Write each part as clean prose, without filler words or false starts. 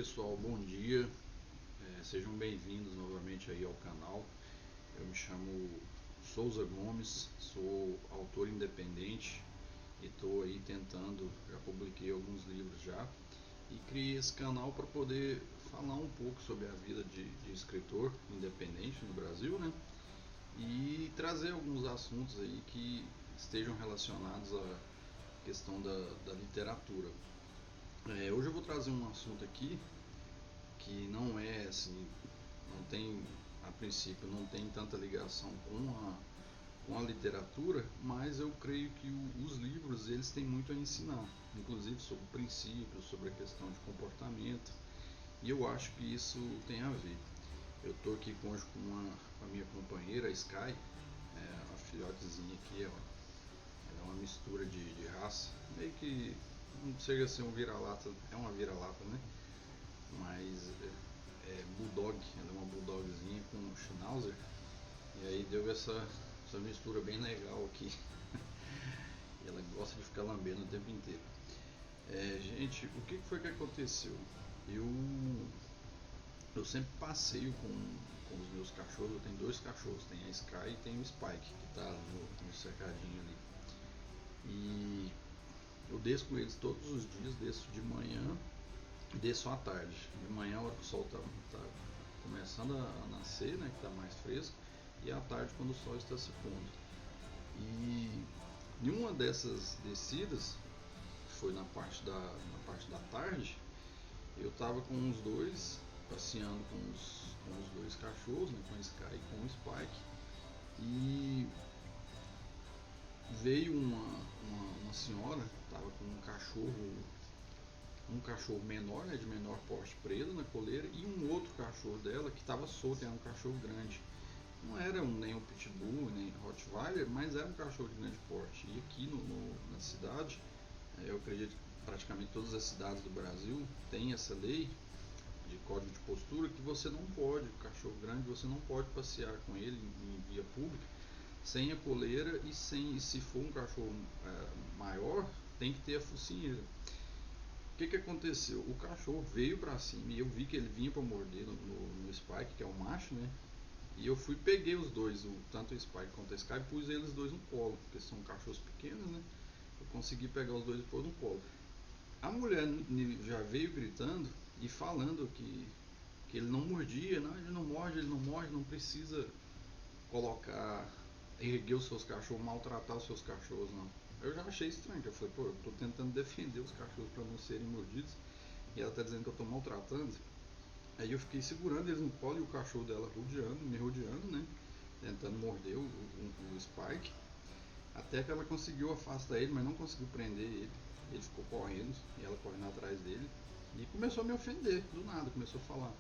pessoal, bom dia. Sejam bem-vindos novamente aí ao canal. Eu me chamo Souza Gomes, sou autor independente e estou aí tentando, já publiquei alguns livros já, e criei esse canal para poder falar um pouco sobre a vida de escritor independente no Brasil, né? E trazer alguns assuntos aí que estejam relacionados à questão da literatura. Hoje eu vou trazer um assunto aqui que não é assim, não tem, a princípio, não tem tanta ligação com a literatura, mas eu creio que os livros eles têm muito a ensinar, inclusive sobre princípios, sobre a questão de comportamento, e eu acho que isso tem a ver. Eu estou aqui com a minha companheira, a Sky, a filhotezinha aqui, ó, ela é uma mistura de raça, meio que não chega a ser um vira-lata, é uma vira-lata, né? Mas é bulldog, ela é uma bulldogzinha com um schnauzer, e aí deu essa mistura bem legal aqui. E ela gosta de ficar lambendo o tempo inteiro. Gente, o que foi que aconteceu? Eu sempre passeio com os meus cachorros. Eu tenho dois cachorros, tem a Sky e tem o Spike, que está no cercadinho ali. E eu desço com eles todos os dias, desço de manhã, desço à tarde. De manhã, a hora que o sol tá começando a nascer, né, que está mais fresco, e à tarde, quando o sol está se pondo. E em uma dessas descidas, que foi na parte da tarde, eu estava com os dois, passeando com os dois cachorros, né, com o Sky e com o Spike, e veio uma senhora, estava com um cachorro menor, né, de menor porte, preso na coleira, e um outro cachorro dela que estava solto, era um cachorro grande. Não era nem um pitbull, nem Rottweiler, mas era um cachorro de grande porte. E aqui na cidade, eu acredito que praticamente todas as cidades do Brasil têm essa lei de código de postura que você não pode, o cachorro grande, você não pode passear com ele em via pública sem a coleira e se for um cachorro maior, tem que ter a focinheira. O que aconteceu? O cachorro veio pra cima e eu vi que ele vinha para morder no Spike, que é o macho, né? E eu peguei os dois, tanto o Spike quanto o Sky, e pus eles dois no colo, porque são cachorros pequenos, né? Eu consegui pegar os dois e pôr no colo. A mulher já veio gritando e falando que ele não mordia, não, ele não morde, não precisa erguer os seus cachorros, maltratar os seus cachorros, não. Eu já achei estranho, eu falei, pô, eu tô tentando defender os cachorros para não serem mordidos, e ela tá dizendo que eu tô maltratando. Aí eu fiquei segurando eles no colo e o cachorro dela me rodeando, né? Tentando morder o Spike. Até que ela conseguiu afastar ele, mas não conseguiu prender ele. Ele ficou correndo e ela correndo atrás dele. E começou a me ofender, do nada, começou a falar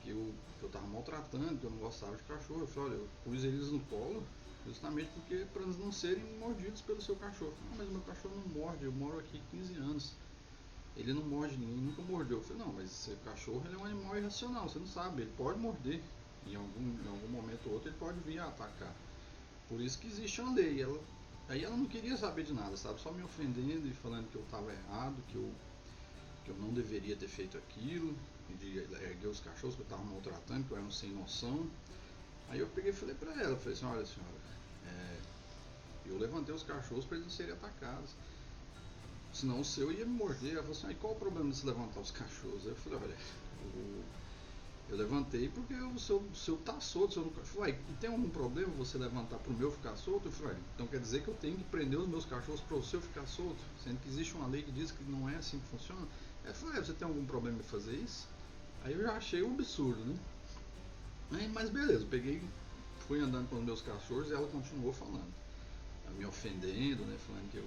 que eu tava maltratando, que eu não gostava de cachorro. Eu falei, olha, eu pus eles no colo justamente porque para eles não serem mordidos pelo seu cachorro. Não, mas o meu cachorro não morde, eu moro aqui 15 anos. Ele não morde ninguém, nunca mordeu. Eu falei, não, mas seu cachorro ele é um animal irracional, você não sabe, ele pode morder. Em algum momento ou outro ele pode vir a atacar. Por isso que existe uma lei. Aí ela não queria saber de nada, sabe? Só me ofendendo e falando que eu estava errado, que eu não deveria ter feito aquilo, de erguer os cachorros, que eu estava maltratando, que eu era um sem noção. Aí eu peguei e falei pra ela, falei assim, olha senhora, eu levantei os cachorros para eles não serem atacados. Senão o seu ia me morder. Ela falou assim, qual o problema de se levantar os cachorros? Eu falei, olha, eu levantei porque o seu tá solto, seu não. Eu falei, tem algum problema você levantar pro meu ficar solto? Eu falei, então quer dizer que eu tenho que prender os meus cachorros para o seu ficar solto? Sendo que existe uma lei que diz que não é assim que funciona. Ela falou, você tem algum problema em fazer isso? Aí eu já achei um absurdo, né? Mas beleza, eu peguei, fui andando com os meus cachorros e ela continuou falando, me ofendendo, né? Falando que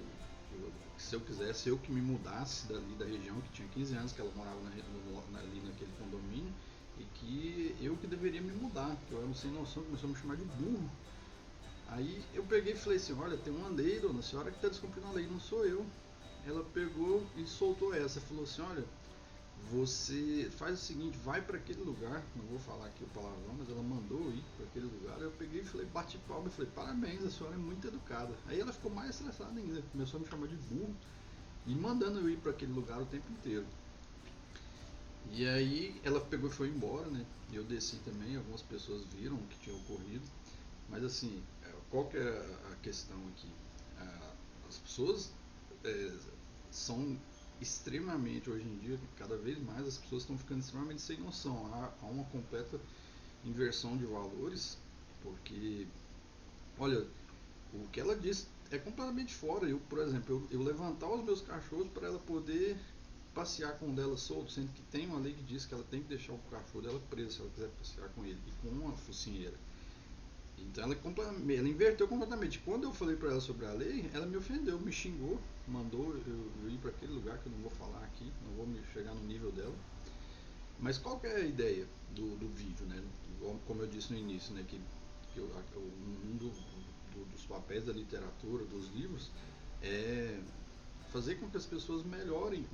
se eu quisesse, eu que me mudasse dali da região, que tinha 15 anos que ela morava ali naquele condomínio, e que eu que deveria me mudar, que eu era um sem noção, começou a me chamar de burro. Aí eu peguei e falei assim, olha, tem uma lei, dona, a senhora que está descumprindo a lei, não sou eu. Ela pegou e soltou essa, falou assim, olha, você faz o seguinte, vai para aquele lugar, não vou falar aqui o palavrão, mas ela mandou ir para aquele lugar. Eu peguei e falei, bati palma e falei, parabéns, a senhora é muito educada. Aí ela ficou mais estressada ainda, começou a me chamar de burro e mandando eu ir para aquele lugar o tempo inteiro. E aí ela pegou e foi embora, né? E eu desci também, algumas pessoas viram o que tinha ocorrido. Mas assim, qual que é a questão aqui? As pessoas é, são extremamente, hoje em dia, cada vez mais as pessoas estão ficando extremamente sem noção. Há uma completa inversão de valores, porque, olha, o que ela diz é completamente fora. Eu, por exemplo, eu levantar os meus cachorros para ela poder passear com um dela solto, sendo que tem uma lei que diz que ela tem que deixar o cachorro dela preso se ela quiser passear com ele, e com uma focinheira. Então ela inverteu completamente. Quando eu falei para ela sobre a lei, ela me ofendeu, me xingou, mandou eu ir para aquele lugar que eu não vou falar aqui, não vou me chegar no nível dela. Mas qual que é a ideia do vídeo, né? Como eu disse no início, né? Um dos papéis da literatura, dos livros, é fazer com que as pessoas melhorem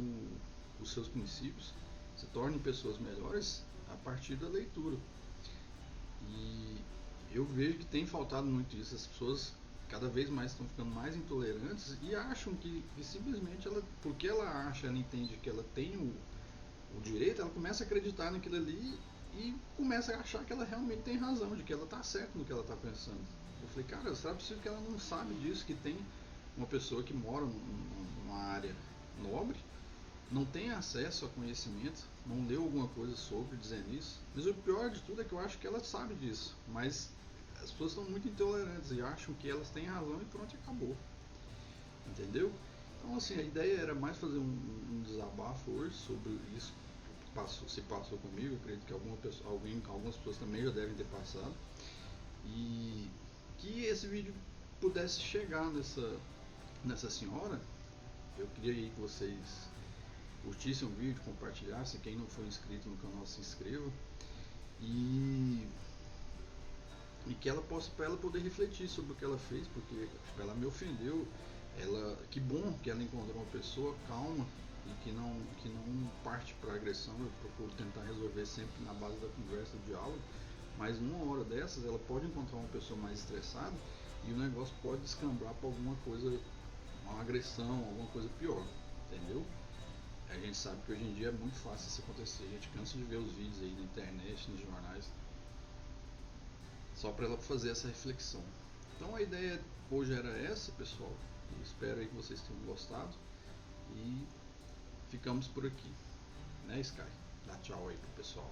os seus princípios, se tornem pessoas melhores a partir da leitura. E eu vejo que tem faltado muito isso. As pessoas cada vez mais estão ficando mais intolerantes e acham que simplesmente porque ela acha, ela entende que ela tem o direito, ela começa a acreditar naquilo ali e começa a achar que ela realmente tem razão, de que ela está certa no que ela está pensando. Eu falei, cara, será possível que ela não sabe disso, que tem uma pessoa que mora numa área nobre, não tem acesso a conhecimento, não leu alguma coisa sobre dizendo isso. Mas o pior de tudo é que eu acho que ela sabe disso, mas as pessoas estão muito intolerantes e acham que elas têm razão e pronto, acabou. Entendeu? Então, assim, a ideia era mais fazer um desabafo hoje sobre isso que se passou comigo. Eu acredito que algumas pessoas também já devem ter passado. E que esse vídeo pudesse chegar nessa senhora. Eu queria que vocês curtissem o vídeo, compartilhassem. Quem não for inscrito no canal, se inscreva. E, e que ela possa, para ela poder refletir sobre o que ela fez, porque ela me ofendeu. Que bom que ela encontrou uma pessoa calma e que não parte para agressão. Eu procuro tentar resolver sempre na base da conversa, do diálogo. Mas numa hora dessas, ela pode encontrar uma pessoa mais estressada e o negócio pode descambar para alguma coisa, uma agressão, alguma coisa pior, entendeu? A gente sabe que hoje em dia é muito fácil isso acontecer. A gente cansa de ver os vídeos aí na internet, nos jornais, só para ela fazer essa reflexão. Então a ideia hoje era essa, pessoal. E espero aí que vocês tenham gostado. E ficamos por aqui, né, Sky? Dá tchau aí pro pessoal.